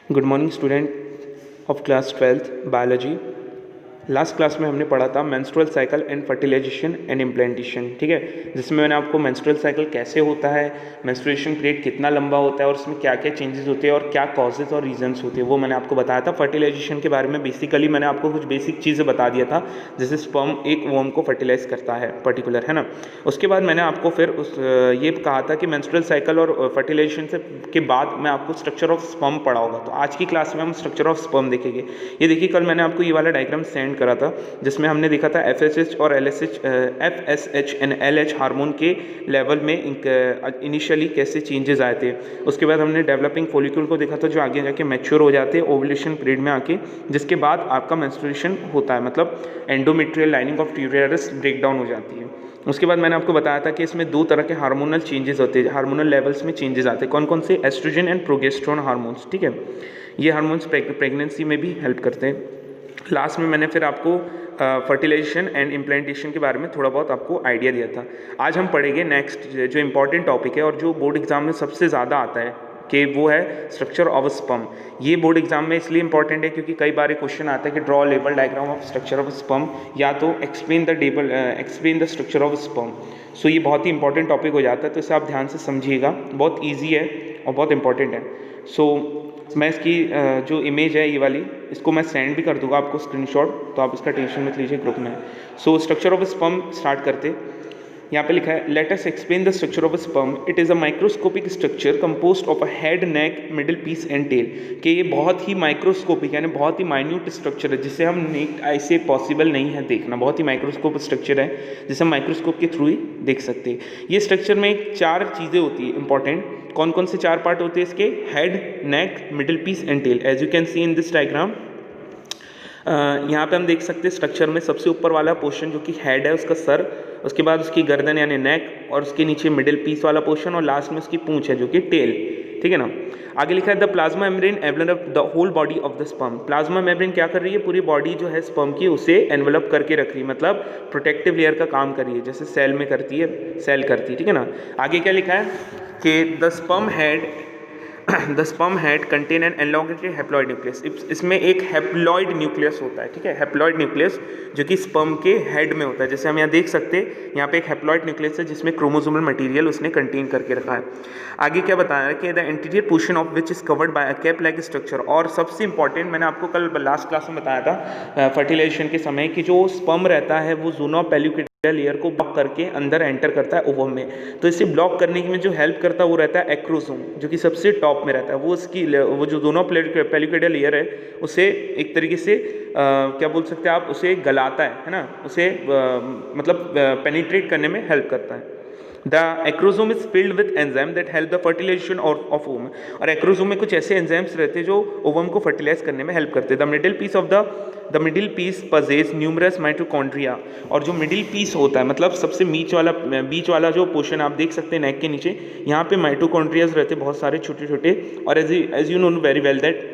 Good morning student of class 12th biology. Last class में हमने पढ़ा था menstrual cycle and fertilization and implantation, ठीक है, जिसमें मैंने आपको मेंस्ट्रुअल साइकिल कैसे होता है, मेंस्ट्रुएशन पीरियड कितना लंबा होता है और उसमें क्या क्या चेंजेस होते हैं और क्या कॉजेज और रीजंस होते हैं वो मैंने आपको बताया था। फर्टिलाइजेशन के बारे में बेसिकली मैंने आपको कुछ बेसिक चीज़ें बता दिया था, जैसे स्पर्म एक वॉर्म को फर्टिलाइज करता है पर्टिकुलर, है ना। उसके बाद मैंने आपको फिर ये कहा था कि मेंस्ट्रुअल साइकिल और फर्टिलाइजेशन से के बाद मैं आपको स्ट्रक्चर ऑफ स्पर्म पढ़ाऊंगा। तो आज की क्लास में हम स्ट्रक्चर ऑफ स्पर्म देखेंगे। ये देखिए, कल मैंने आपको ये वाला डायग्राम सेंड करा था जिसमें हमने देखा था FSH और LSH, FSH and LH hormone के लेवल में इनिशियली कैसे चेंजेस आए थे। उसके बाद हमने डेवलपिंग फॉलिक्यूल को देखा था जो आगे जाके मैच्योर हो जाते हैं ओवुलेशन पीरियड में आके, जिसके बाद आपका मेंस्ट्रुएशन होता है, मतलब endometrial lining of uterus break down हो जाती है। उसके बाद मैंने आपको बताया था कि इसमें दो तरह के हार्मोनल चेंजेस होते हैं, हार्मोनल लेवल्स में चेंजेस आते हैं। कौन कौन से? एस्ट्रोजन एंड प्रोजेस्टेरोन हार्मोन्स, ठीक है। ये हार्मोन्स प्रेगनेंसी में भी हेल्प करते हैं। लास्ट में मैंने फिर आपको फर्टिलाइजेशन एंड इम्प्लांटेशन के बारे में थोड़ा बहुत आपको आइडिया दिया था। आज हम पढ़ेंगे नेक्स्ट जो इम्पॉर्टेंट टॉपिक है और जो बोर्ड एग्जाम में सबसे ज़्यादा आता है कि वो है स्ट्रक्चर ऑफ स्पर्म। ये बोर्ड एग्जाम में इसलिए इंपॉर्टेंट है क्योंकि कई बार क्वेश्चन आता है कि draw label diagram of structure of sperm या तो explain the structure of sperm. So ये बहुत ही इंपॉर्टेंट टॉपिक हो जाता है, तो इसे आप ध्यान से समझिएगा, बहुत ईजी है और बहुत इंपॉर्टेंट है। सो मैं इसकी जो इमेज है ये वाली, इसको मैं सेंड भी कर दूंगा आपको स्क्रीनशॉट, तो आप इसका टेंशन मत लीजिए, ग्रुप में। So structure of sperm start करते। यहाँ पे लिखा है, let us explain the structure of sperm. It is a microscopic structure composed of a head, neck, middle piece and tail. कि ये बहुत ही माइक्रोस्कोपिक यानी बहुत ही माइन्यूट स्ट्रक्चर है जिसे हम नेक्ड आई से पॉसिबल नहीं है देखना। बहुत ही माइक्रोस्कोप स्ट्रक्चर है जिसे हम माइक्रोस्कोप के थ्रू ही देख सकते हैं। ये स्ट्रक्चर में 4 चीज़ें होती है इंपॉर्टेंट। कौन कौन से 4 पार्ट होते हैं इसके? Head, neck, middle piece and tail. As you can see in this diagram, यहाँ पे हम देख सकते हैं स्ट्रक्चर में सबसे ऊपर वाला पोर्शन जो कि हेड है, उसका सर, उसके बाद उसकी गर्दन यानी नेक, और उसके नीचे मिडिल पीस वाला पोर्शन, और लास्ट में उसकी पूंछ है जो कि टेल, ठीक है ना। आगे लिखा है, the plasma membrane envelope the whole body of the sperm. Plasma membrane क्या कर रही है? पूरी बॉडी जो है स्पर्म की उसे एनवेलप करके रख रही है, मतलब प्रोटेक्टिव लेयर का काम कर रही है, जैसे सेल में करती है, सेल करती है, ठीक है ना। आगे क्या लिखा है कि the sperm head contain an elongated haploid nucleus. इसमें एक हैप्लॉइड न्यूक्लियस होता है, ठीक है, हैप्लॉइड न्यूक्लियस जो कि स्पर्म के हेड में होता है। जैसे हम यहाँ देख सकते हैं, यहाँ पे एक हैप्लॉइड न्यूक्लियस है जिसमें क्रोमोसोमल मटेरियल उसने कंटेन करके रखा है। आगे क्या बताया है कि the anterior portion of which is covered by a cap like structure. और सबसे इंपॉर्टेंट, मैंने आपको कल लास्ट क्लास में बताया था फर्टिलाइजेशन के समय, कि जो स्पर्म रहता है वो ज़ोना पेल्यूकेट लेयर को ब्लॉक करके अंदर एंटर करता है ओवम में। तो इसे ब्लॉक करने में जो हेल्प करता है वो रहता है एक्रोसोम, जो कि सबसे टॉप में रहता है। वो जो दोनों पेल्यूकेट लेयर है उसे एक तरीके से क्या बोल सकते हैं आप, उसे गलाता है ना, उसे मतलब पेनिट्रेट करने में हेल्प करता है। The acrosome is filled with enzyme that help the fertilization of ovum. और एक्रोसोम में कुछ ऐसे एंजाइम्स रहते हैं जो ओवम को फर्टिलाइज करने में हेल्प करते हैं। The middle piece possess numerous mitochondria. और जो मिडिल पीस होता है, मतलब सबसे बीच वाला जो पोर्शन आप देख सकते हैं नेक के नीचे, यहाँ पे माइटोकॉन्ड्रियाज रहते हैं बहुत सारे छोटे छोटे। और as you know very well that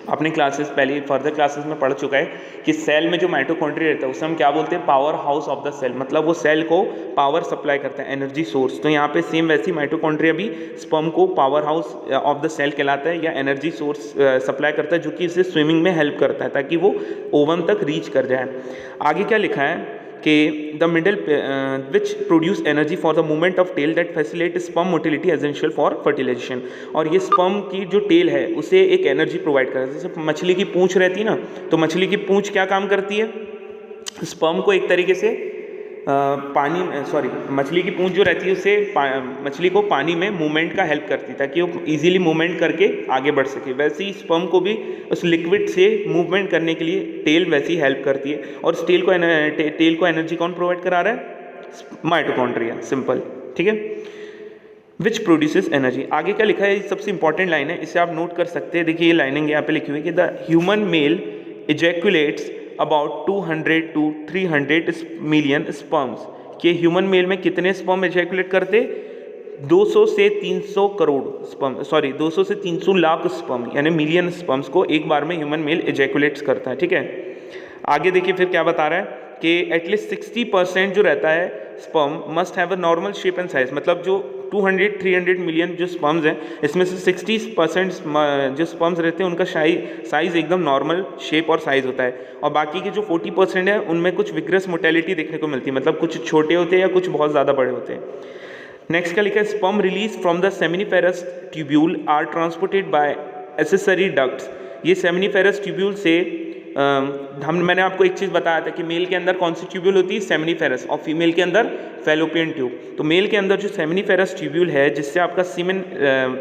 अपने क्लासेस पहले फर्दर क्लासेस में पढ़ चुका है कि सेल में जो माइटोकॉन्ड्रिया रहता है उसे हम क्या बोलते हैं? Power house of the cell. मतलब वो सेल को पावर सप्लाई करता है, एनर्जी सोर्स। तो यहाँ पे सेम वैसी माइटोकॉन्ड्रिया भी स्पर्म को power house of the cell कहलाता है या एनर्जी सोर्स सप्लाई करता है, जो कि इसे स्विमिंग में हेल्प करता है ताकि वो ओवम तक रीच कर जाए। आगे क्या लिखा है कि the middle which produce energy for the movement of tail that facilitate sperm motility essential for fertilization. और ये स्पर्म की जो टेल है उसे एक एनर्जी प्रोवाइड करता है। जैसे मछली की पूंछ रहती है ना, तो मछली की पूंछ क्या काम करती है? स्पर्म को एक तरीके से मछली की पूंछ जो रहती है उसे मछली को पानी में मूवमेंट का हेल्प करती है ताकि वो इजीली मूवमेंट करके आगे बढ़ सके। वैसे ही स्पर्म को भी उस लिक्विड से मूवमेंट करने के लिए टेल वैसी हेल्प करती है। और इस टेल को एनर्जी कौन प्रोवाइड करा रहा है? माइटोकॉन्ड्रिया, सिंपल, ठीक है, विच प्रोड्यूसेस एनर्जी। आगे क्या लिखा है? सबसे इंपॉर्टेंट लाइन है, इसे आप नोट कर सकते हैं। देखिए ये लाइनिंग यहाँ पे लिखी हुई है कि the human male ejaculates about 200 to 300 million sperms. कि ह्यूमन मेल में कितने स्पर्म इजैकुलेट करते? 200 से 300 करोड़ स्पर्म, 200 से 300 लाख स्पर्म यानी मिलियन स्पर्म्स को एक बार में ह्यूमन मेल इजैकुलेट्स करता है, ठीक है। आगे देखिए फिर क्या बता रहा है कि एटलीस्ट 60% जो रहता है sperm must have a normal shape and size, मतलब जो 200-300 मिलियन जो स्पर्म्स हैं इसमें से 60% जो स्पर्म्स रहते हैं उनका साइज एकदम नॉर्मल शेप और साइज होता है, और बाकी के जो 40% है उनमें कुछ विग्रस मोटेलिटी देखने को मिलती है, मतलब कुछ छोटे होते हैं या कुछ बहुत ज़्यादा बड़े होते हैं। नेक्स्ट क्या लिखा है, sperm release from the seminiferous tubule are transported by accessory ducts. ये सेमिनिफेरस ट्यूब्यूल से मैंने आपको एक चीज़ बताया था कि मेल के अंदर कौन सी ट्यूब्यूल होती है, सेमिनिफेरस, और फीमेल के अंदर फैलोपियन ट्यूब। तो मेल के अंदर जो सेमिनिफेरस ट्यूब्यूल है जिससे आपका सीमेन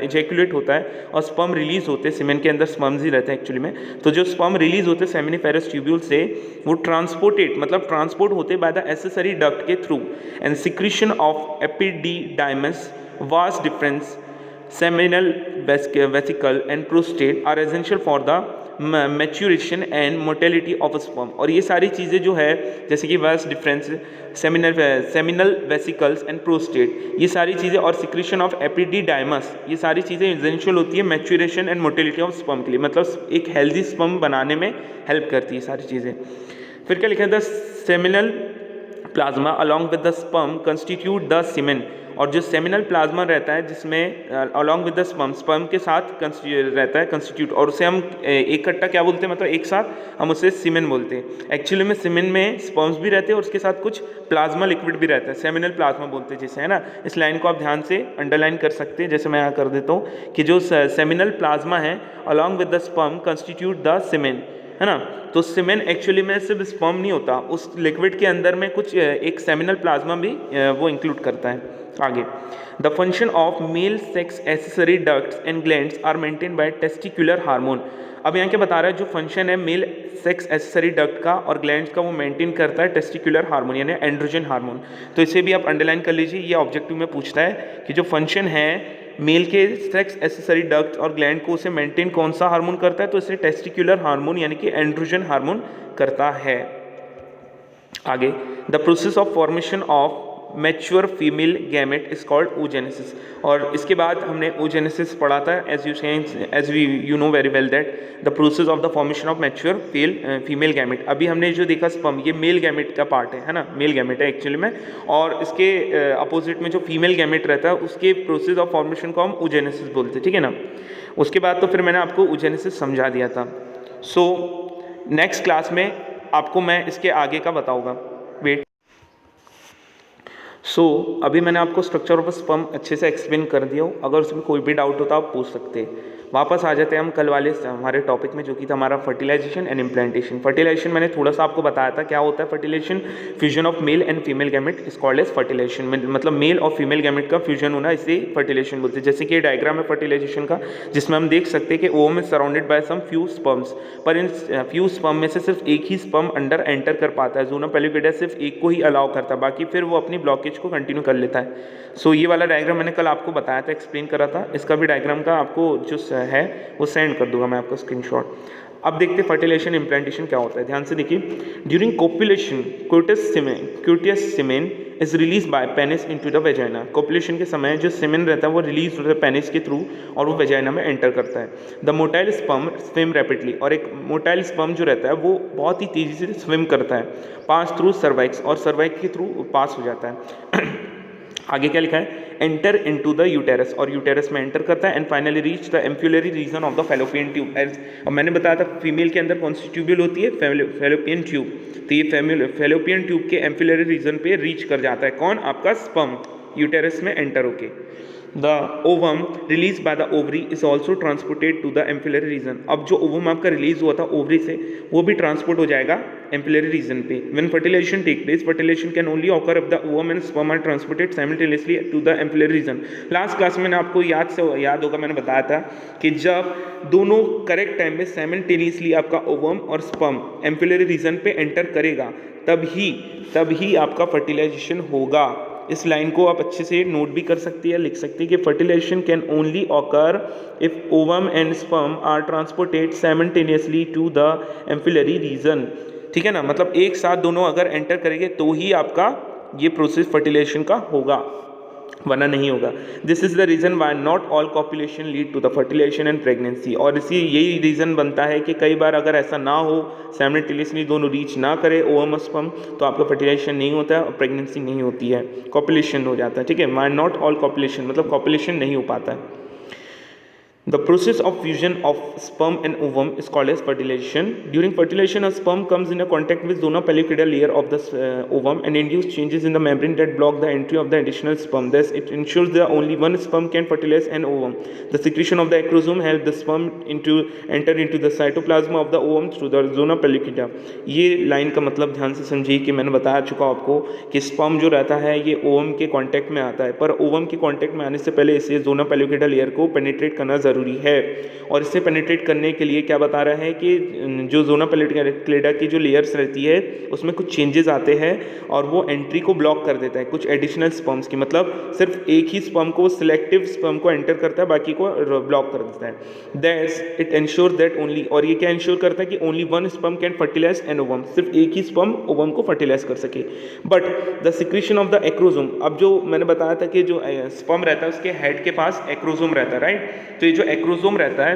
इजैकुलेट होता है और स्पर्म रिलीज होते हैं, सीमेन के अंदर स्पर्म्स ही रहते हैं एक्चुअली में, तो जो स्पर्म रिलीज होते हैं सेमिनिफेरस ट्यूब्यूल से वो ट्रांसपोर्ट होते बाय द एक्सेसरी डक्ट के through and secretion of epididymis vast difference seminal vesicle and prostate are essential for the maturation and motility of a sperm। और ये सारी चीज़ें जो है जैसे कि vast difference, seminal vesicles and prostate, ये सारी चीज़ें और सिक्रीशन ऑफ एपिडिडाइमस, ये सारी चीज़ें एसेंशियल होती है maturation and motility of sperm के लिए, मतलब एक हेल्दी स्पर्म बनाने में हेल्प करती है सारी चीज़ें। फिर क्या लिखा है, the seminal plasma along with the sperm constitute the semen. और जो सेमिनल प्लाज्मा रहता है जिसमें अलॉन्ग विद द स्पर्म के साथ रहता है कंस्टिट्यूट, और उसे हम इकट्ठा क्या बोलते हैं, मतलब एक साथ हम उसे सीमेन बोलते हैं। एक्चुअली में सीमेन में स्पर्म्स भी रहते हैं और उसके साथ कुछ प्लाज्मा लिक्विड भी रहता है, सेमिनल प्लाज्मा बोलते हैं जिसे, है ना। इस लाइन को आप ध्यान से अंडरलाइन कर सकते हैं, जैसे मैं यहाँ कर देता हूँ कि जो सेमिनल प्लाज्मा है along with the sperm constitute the semen, है ना। तो सीमेन एक्चुअली में सिर्फ स्पर्म नहीं होता, उस लिक्विड के अंदर में कुछ एक सेमिनल प्लाज्मा भी वो इंक्लूड करता है। आगे, the function of male sex accessory ducts and glands are maintain by testicular hormone. अब यहाँ क्या बता रहा है, जो फंक्शन है मेल सेक्स एक्सेसरी डक्ट का और ग्लैंड्स का वो मेंटेन करता है टेस्टिकुलर हार्मोन यानी एंड्रोजन हार्मोन। तो इसे भी आप अंडरलाइन कर लीजिए, ये ऑब्जेक्टिव में पूछता है कि जो फंक्शन है मेल के सेक्स एक्सेसरी डक्ट और ग्लैंड को उसे मेंटेन कौन सा हार्मोन करता है, तो इसे टेस्टिकुलर हार्मोन यानी कि एंड्रोजन हार्मोन करता है। आगे, the process of formation of mature female gamete is called oogenesis। और इसके बाद हमने oogenesis पढ़ा था, as you know very well that the process of the formation of mature female gamete. अभी हमने जो देखा स्पर्म, ये मेल गैमेट का पार्ट है ना, मेल गैमेट है एक्चुअली में, और इसके अपोजिट में जो फीमेल गैमेट रहता है उसके प्रोसेस ऑफ फॉर्मेशन को हम oogenesis बोलते हैं, ठीक है ना। उसके बाद तो फिर मैंने आपको oogenesis समझा दिया था। सो नेक्स्ट क्लास में आपको मैं इसके आगे का बताऊँगा। वेट, अभी मैंने आपको स्ट्रक्चर ऑफ स्पर्म अच्छे से एक्सप्लेन कर दिया हो, अगर उसमें कोई भी डाउट होता आप पूछ सकते हैं। वापस आ जाते हैं हम कल वाले हमारे टॉपिक में, जो कि था हमारा फर्टिलाइजेशन एंड इम्प्लांटेशन। फर्टिलाइजेशन मैंने थोड़ा सा आपको बताया था क्या होता है fertilization, fusion of male and female gamete is called as fertilization, मतलब मेल और फीमेल गैमेट का फ्यूजन होना, इसे फर्टिलाइजेशन बोलते हैं। जैसे कि ये डायग्राम है फर्टिलाइजेशन का, जिसमें हम देख सकते हैं कि ovum is surrounded by some few sperms, पर इन फ्यू स्पर्म में से सिर्फ एक ही स्पर्म अंडर एंटर कर पाता है, ज़ोना पेलिकोइडा सिर्फ एक को ही अलाउ करता है, बाकी फिर वो अपनी ब्लॉकेज को कंटिन्यू कर लेता है। सो ये वाला डायग्राम मैंने कल आपको बताया था, एक्सप्लेन करा था, इसका भी डायग्राम का आपको जो है वो सेंड कर दूंगा मैं आपको स्क्रीनशॉट। अब देखते हैं फर्टिलाइजेशन इम्प्लांटेशन क्या होता है, ध्यान से देखिए। During copulation coitus semen is release by penis into the vagina. Copulation के समय जो सीमेन रहता है वो रिलीज होता है पेनिस के थ्रू और वो वेजाइना में एंटर करता है। The motile sperm swim rapidly, और एक मोटाइल स्पर्म जो रहता है वो बहुत ही तेज़ी से स्विम करता है, पास थ्रू सर्वाइक्स, और सर्वाइक्स के थ्रू पास हो जाता है। आगे क्या लिखा है, एंटर इनटू द यूटेरस, और यूटेरस में एंटर करता है, and finally reach the ampullary region of the fallopian tube. और मैंने बताया था फीमेल के अंदर कौन सी ट्यूब्यूल होती है, फैलोपियन ट्यूब। तो ये फैलोपियन ट्यूब के एम्फुलरी रीजन पे रीच कर जाता है कौन, आपका स्पर्म, यूटेरस में एंटर होके। The ovum release by the ovary is also transported to the ampullary region. अब जो ओवम आपका रिलीज हुआ था ओवरी से, वो भी ट्रांसपोर्ट हो जाएगा एम्फुलरी रीजन पे। When fertilization take place, fertilization can only occur if the ovum and sperm are transported simultaneously to the ampullary region. Last class में आपको याद होगा, मैंने बताया था कि जब दोनों करेक्ट टाइम में साइमल्टेनियसली आपका ओवम और स्पर्म एम्फुलरी रीजन पे एंटर करेगा, तब ही आपका फर्टिलाइजेशन होगा। इस लाइन को आप अच्छे से नोट भी कर सकते हैं, लिख सकते हैं कि fertilization can only occur if ovum and sperm are transported simultaneously to the ampullary region, ठीक है ना। मतलब एक साथ दोनों अगर एंटर करेंगे तो ही आपका ये प्रोसेस फर्टिलाइजेशन का होगा। वरना नहीं होगा। This is the reason why not all copulation lead to the fertilization and pregnancy. और इसी यही रीज़न बनता है कि कई बार अगर ऐसा ना हो, साइमल्टेनियसली दोनों रीच ना करे ओवम और स्पर्म, तो आपका फर्टिलाइजेशन नहीं होता है और प्रेगनेंसी नहीं होती है, कॉपुलेशन हो जाता है। ठीक है, वाई नॉट ऑल कॉपुलेशन मतलब कॉपुलेशन नहीं हो पाता है। The process of fusion of sperm and ovum is called as fertilization. During fertilization, a sperm comes in a contact with zona pellucida layer of the ovum and induce changes in the membrane that block the entry of the additional sperm. Thus, it ensures that only one sperm can fertilize an ovum. The secretion of the acrosome helps the sperm enter into the cytoplasm of the ovum through the zona pellucida. ये line का मतलब ध्यान से समझिए कि मैंने बता चुका आपको कि स्पर्म जो रहता है ये ओवम के कांटेक्ट में आता है, पर ओवम के कांटेक्ट में आने से पहले इसे जोना पेल्युकिडा लेयर को पेनिट्रेट करना ज़रूरी है। और इसे पेनिट्रेट करने के लिए क्या बता रहा है कि जो जोना पेल्युकिडा की जो लेयर्स रहती है उसमें कुछ चेंजेस आते हैं और वो एंट्री को ब्लॉक कर देता है कुछ एडिशनल स्पर्म्स की, मतलब सिर्फ एक ही स्पर्म को, सिलेक्टिव स्पर्म को एंटर करता है, बाकी को ब्लॉक कर देता है। That's it ensure that only, और ये क्या इंश्योर करता है कि only one sperm can fertilize an ovum, सिर्फ एक ही स्पर्म ओवम को फर्टिलाइज कर सके। But the secretion of the acrosome, अब जो मैंने बताया था कि जो स्पर्म रहता है उसके हेड के पास एक्रोजोम रहता है, राइट। तो ये जो एक्रोजोम रहता है,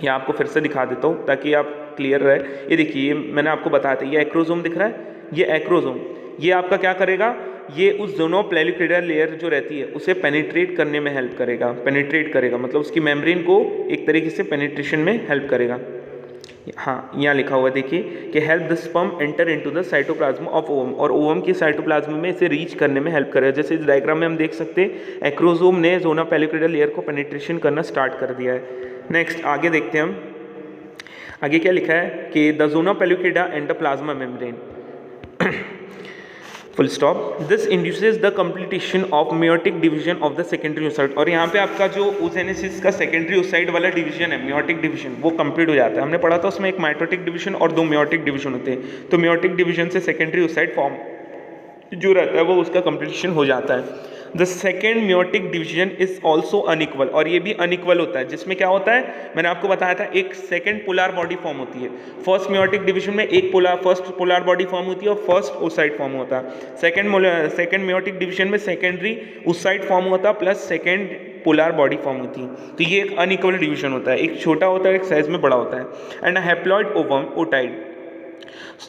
ये आपको फिर से दिखा देता हूँ ताकि आप क्लियर रहे। ये देखिए मैंने आपको बताया था, ये एक्रोजोम दिख रहा है, ये एक्रोजोम, ये आपका क्या करेगा, ये उस जोनो पेल्युकिडा लेयर जो रहती है उसे पेनिट्रेट करने में हेल्प करेगा। पेनिट्रेट करेगा मतलब उसकी मेम्ब्रेन को एक तरीके से पेनिट्रेशन में हेल्प करेगा। हाँ, यहाँ लिखा हुआ देखिए कि help the sperm enter into the cytoplasm of ovum, और ओवम के साइटोप्लाज्म में इसे रीच करने में हेल्प करेगा। जैसे इस डायग्राम में हम देख सकते हैं एक्रोजोम ने जोना पेल्युकिडा लेयर को पेनिट्रेशन करना स्टार्ट कर दिया है। नेक्स्ट आगे देखते हैं हम, आगे क्या लिखा है कि the zona pellucida and the plasma membrane full stop, this induces the completion of meiotic division of the secondary oocyte. और यहाँ पे आपका जो oogenesis का सेकेंडरी ओसाइट वाला डिवीजन है, मियोटिक डिवीजन, वो कंप्लीट हो जाता है। हमने पढ़ा था उसमें एक माइटोटिक डिवीजन और 2 मियोटिक डिवीजन होते हैं। तो मियोटिक डिवीजन से सेकेंडरी ओसाइट फॉर्म जो रहता है वो उसका कंप्लीशन हो जाता है। The second meiotic division is also unequal, और ये भी अनइक्वल होता है, जिसमें क्या होता है मैंने आपको बताया था, एक सेकेंड पोलर बॉडी फॉर्म होती है। फर्स्ट मियोटिक डिवीजन में एक फर्स्ट पोलर बॉडी फॉर्म होती है और फर्स्ट ओसाइट फॉर्म होता है। सेकेंड मियोटिक डिवीजन में सेकेंडरी ओसाइट फॉर्म होता है plus second polar body form होती है। तो ये एक अनइक्वल डिवीजन होता है, एक छोटा होता है, एक साइज में बड़ा होता है। एंड हैप्लॉइड ओवम ओटाइड,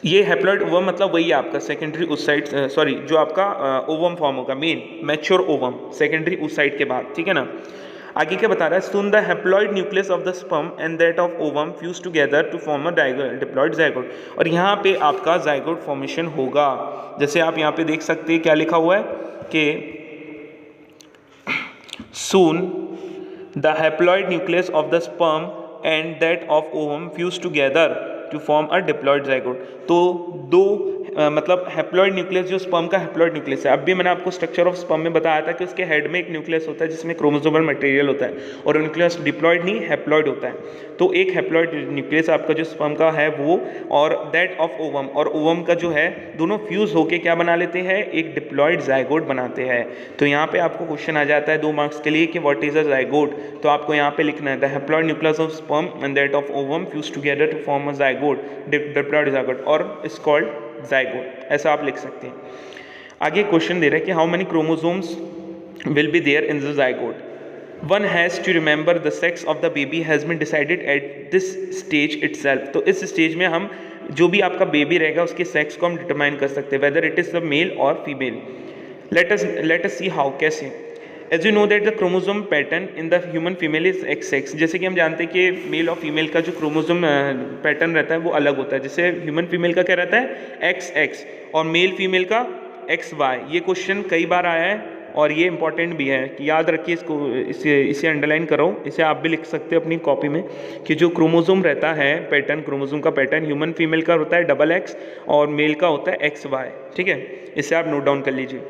ये हैप्लॉइड ओवम मतलब वही आपका सेकेंडरी ओसाइट, सॉरी जो आपका ओवम फॉर्म होगा main mature ovum secondary oocyte के बाद, ठीक है ना। आगे क्या बता रहा है, soon the haploid nucleus of the sperm and that of ovum fuse together to form a diploid zygote. और यहाँ पे आपका जाइगोट फॉर्मेशन होगा। जैसे आप यहाँ पे देख सकते हैं क्या लिखा हुआ है कि soon the haploid nucleus of the sperm and that of ovum fuse together to form a diploid zygote. तो दो मतलब हैप्लॉइड न्यूक्लियस, जो स्पर्म का हैप्लॉइड न्यूक्लियस है, अब भी मैंने आपको स्ट्रक्चर ऑफ स्पर्म में बताया था कि उसके हेड में एक न्यूक्लियस होता है जिसमें क्रोमोसोमल मटेरियल होता है, और न्यूक्लियस डिप्लॉइड नहीं हैप्लॉइड होता है। तो एक हैप्लॉइड न्यूक्लियस आपका जो स्पर्म का है वो, और दैट ऑफ ओवम, और ओवम का जो है, दोनों फ्यूज होके क्या बना लेते हैं, एक डिप्लॉइड जाइगोट बनाते हैं। तो यहाँ पे आपको क्वेश्चन आ जाता है 2 मार्क्स के लिए कि व्हाट इज अ जाइगोट। तो आपको यहाँ पे लिखना है the haploid nucleus of sperm and that of ovum fuse together to form a zygote, diploid zygote, और इज कॉल्ड जाइगोट, ऐसा आप लिख सकते हैं। आगे क्वेश्चन दे रहा है कि how many chromosomes will be there in the zygote. One has to remember the sex of the baby has been decided at this stage itself. तो इस स्टेज में हम जो भी आपका बेबी रहेगा उसके सेक्स को हम डिटरमाइन कर सकते हैं, whether it is the male और female. Let us see how, कैसे। As you know that the chromosome pattern in the human female is XX। जैसे कि हम जानते हैं कि मेल और फीमेल का जो क्रोमोसोम पैटर्न रहता है वो अलग होता है। जैसे ह्यूमन फीमेल का क्या रहता है XX, और मेल फीमेल का XY। ये क्वेश्चन कई बार आया है और ये इंपॉर्टेंट भी है कि याद रखिए इसको, इसे अंडरलाइन करो। इसे आप भी लिख सकते हो अपनी कॉपी में कि जो क्रोमोसोम रहता है पैटर्न, क्रोमोसोम का पैटर्न ह्यूमन फीमेल का होता है XX और मेल का होता है XY, ठीक है। इसे आप नोट डाउन कर लीजिए।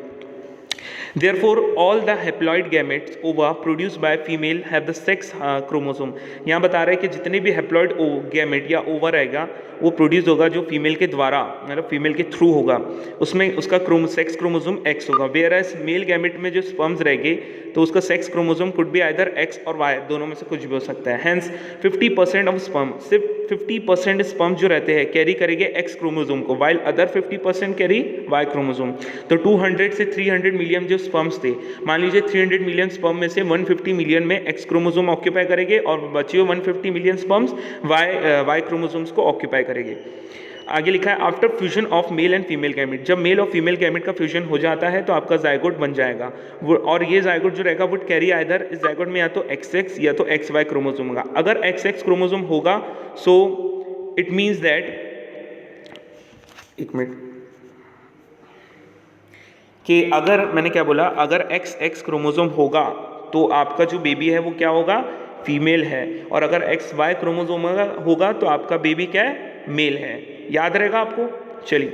Therefore, all the haploid gametes ova produced by female have the sex chromosome। यहाँ बता रहे हैं कि जितने भी हैप्लॉइड गैमेट या ओवा रहेगा वो प्रोड्यूस होगा जो फीमेल के द्वारा, मतलब फीमेल के थ्रू होगा, उसमें उसका सेक्स क्रोमोसोम X होगा। वेयर एज मेल गैमेट में जो स्पर्म्स रहेंगे तो उसका sex chromosome could be either X और Y, दोनों में से कुछ भी हो सकता है। हैंस 50% ऑफ स्पर्म, सिर्फ 50% स्पर्म जो रहते हैं कैरी करेंगे एक्स क्रोमोसोम को, while other 50% carry Y chromosome. तो 200 से 300 मिलियन जो स्पर्म्स थे, मान लीजिए 300 मिलियन स्पर्म में से 150 मिलियन में एक्स क्रोमोसोम ऑक्यूपाई करेंगे और बचे हुए 150 मिलियन स्पर्म्स वाई क्रोमोसोम्स को ऑक्यूपाई करेंगे। आगे लिखा है after fusion of male and female gamete, जब मेल और फीमेल गैमेट का फ्यूजन हो जाता है तो आपका जायगोट बन जाएगा और ये जायगोट जो रहेगा वुड कैरी आइदर, इस जायगोट में या तो XX या तो XY क्रोमोसोम होगा। अगर XX क्रोमोसोम होगा सो इट मीन्स दैट, एक मिनट, कि अगर मैंने क्या बोला, अगर XX क्रोमोसोम होगा तो आपका जो बेबी है वो क्या होगा, फीमेल है, और अगर XY क्रोमोसोम होगा तो आपका बेबी क्या है, मेल है। याद रहेगा आपको। चलिए,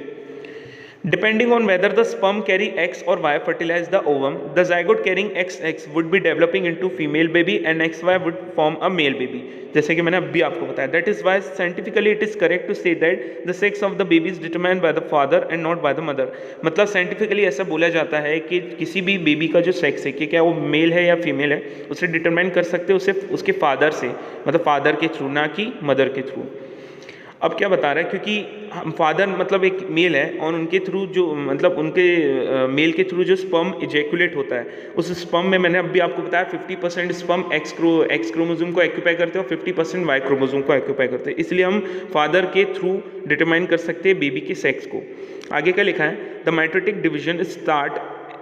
depending on whether the sperm carry X और Y fertilize the ovum, the zygote carrying XX would be developing into female baby and XY would form a male baby, जैसे कि मैंने अभी आपको बताया। That is why scientifically it is correct to say that the sex of the baby is determined by the father and not by the mother। मतलब scientifically ऐसा बोला जाता है कि किसी भी बेबी का जो सेक्स है कि क्या वो मेल है या फीमेल है, उसे डिटरमाइन कर सकते हैं उसे उसके फादर से, मतलब फादर के थ्रू, ना कि मदर के थ्रू। अब क्या बता रहा है, क्योंकि हम फादर मतलब एक मेल है और उनके थ्रू जो मतलब उनके मेल के थ्रू जो स्पर्म इजैकुलेट होता है, उस स्पर्म में मैंने अभी आपको बताया 50% स्पर्म एक्स क्रोमोसोम को ऑक्यूपाई करते हैं और 50% वाई क्रोमोसोम को ऑक्यूपाई करते हैं, इसलिए हम फादर के थ्रू डिटरमाइन कर सकते हैं बेबी के सेक्स को। आगे क्या लिखा है, the mitotic division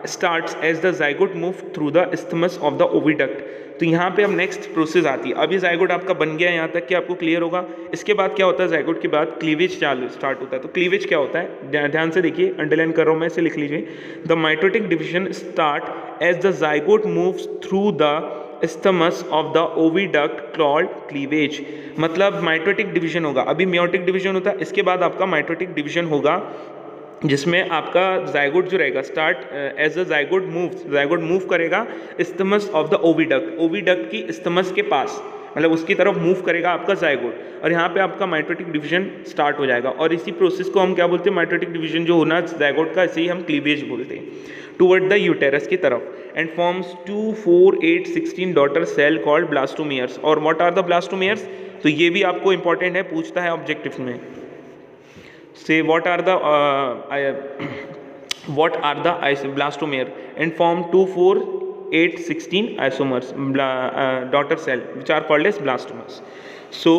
starts as the zygote move through the isthmus of the oviduct। तो यहाँ पे अब नेक्स्ट प्रोसेस आती है। अब ये जायगोट आपका बन गया, यहाँ तक कि आपको क्लियर होगा। इसके बाद क्या होता है, जायगोट के बाद क्लीवेज स्टार्ट होता है। तो क्लीवेज क्या होता है, ध्यान से देखिए, अंडरलाइन कर रहा हूँ मैं, इसे लिख लीजिए। The mitotic division start as the zygote moves through the isthmus of the oviduct called cleavage। मतलब माइटोटिक डिवीजन होगा, अभी मेयोटिक डिवीजन होता है, इसके बाद आपका माइटोटिक डिवीजन होगा जिसमें आपका जायगोट जो रहेगा start as a zygote move करेगा isthmus ऑफ द ओविडक्ट की isthmus के पास, मतलब उसकी तरफ मूव करेगा आपका जायगोट, और यहाँ पे आपका माइटोटिक डिवीजन स्टार्ट हो जाएगा। और इसी प्रोसेस को हम क्या बोलते हैं, माइटोटिक डिवीजन जो होना जायगोट का, इसे ही हम क्लीवेज बोलते हैं, टुवर्ड द यूटेरस की तरफ, and forms 2, 4, 8, 16 daughter cell called blastomeres. और व्हाट आर द ब्लास्टोमियर्स, तो ये भी आपको इंपॉर्टेंट है, पूछता है ऑब्जेक्टिव में। Say what are the blastomere and form 2, 4, 8, 16 isomers daughter cell which are called as blastomers। So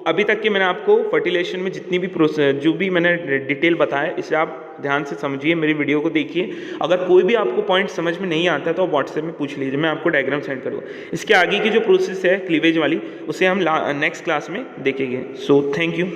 अभी तक के मैंने आपको फर्टिलाइजेशन में जितनी भी प्रोसेस जो भी मैंने डिटेल बताया, इसे आप ध्यान से समझिए, मेरी वीडियो को देखिए। अगर कोई भी आपको पॉइंट समझ में नहीं आता तो आप व्हाट्सएप में पूछ लीजिए, मैं आपको डायग्राम सेंड करूँगा। इसके आगे की जो प्रोसेस है क्लीवेज वाली, उसे हम नेक्स्ट क्लास में देखेंगे। So thank you.